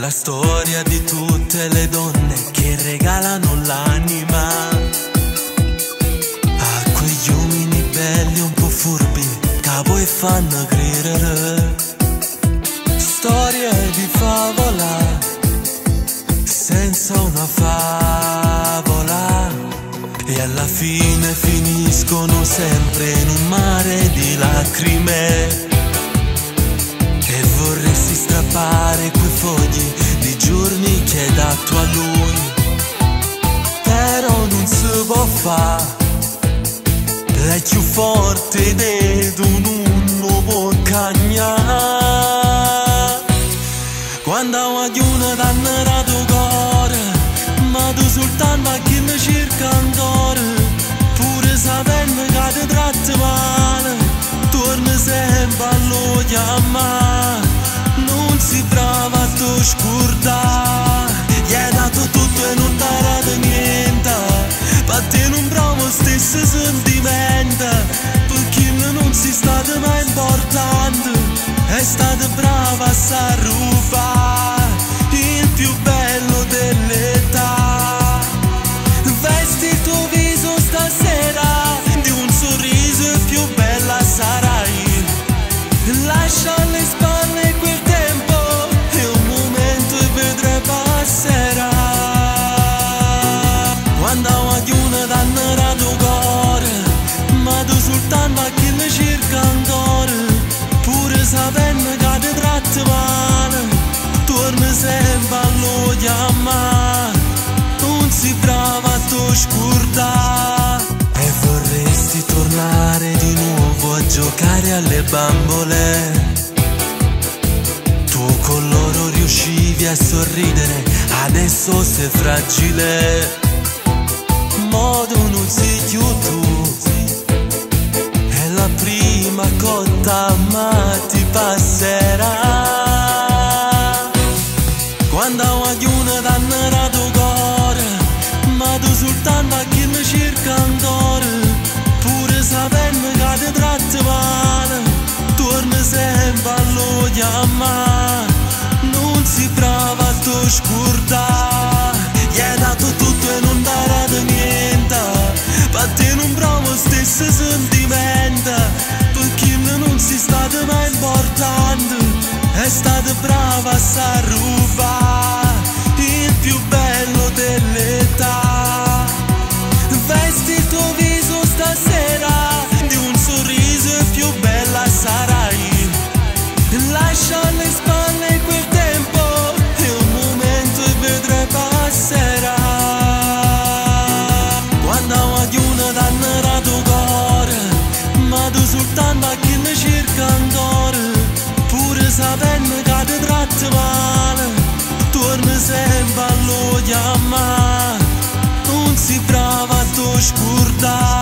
la storia di tutte le donne che regalano l'anima a quegli uomini belli un po' furbi che poi fanno credere. Storie di favola senza una favola, e alla fine finiscono sempre in un mare di lacrime. E vorresti strappare quei fogli di giorni che hai dato a lui, però non si può fare, è più forte di non può cagnare. Quando vogliono danno rato cuore, ma tu soltanto a chi mi cerca ancora, pure sapendo che ti tratti male, torna sempre a lo chiamare. Non si brava a te scordare, gli hai dato tutto e non ti hai dato niente, per te non provo stesso sentimento, perché non si stato mai importante, è stata brava a s'arrufare il più bello dell'età. Vesti il tuo viso stasera di un sorriso, più bella sarai, lascia alle spalle quel tempo e un momento e vedrai passerà. Quando vogliono danno rato cuore, ma tu soltanto a chi le cerca ancora, pure sapendo che ti tratti male, torna sempre a lo chiamare. Non si brava a te scordare, e vorresti tornare di nuovo a giocare alle bambole. Tu con loro riuscivi a sorridere, adesso sei fragile, modo non sei più tu, è la prima cotta ma ti passerà. Quando vogliono danno rato cuore, ma tu soltanto a chi mi cerca ancora, pure sapendo che ti tratti male, torna sempre a lo chiamare. Non si brava a te scordare, gli hai dato tutto e non ti hai dato niente, per te non provo stesso sentimento, perché non si stato mai importante, è stata brava a s'arrufare il più bello dell'età. Vesti il tuo viso stasera di un sorriso e più bella sarai, lascia alle spalle quel tempo e un momento e vedrai passerà. Quando vogliono danno rato cuore, ma tu soltanto a chi ne cerca ancora, pure sapendo che ti tratti male, torna sempre a lo chiamare. Non si brava a te scordare.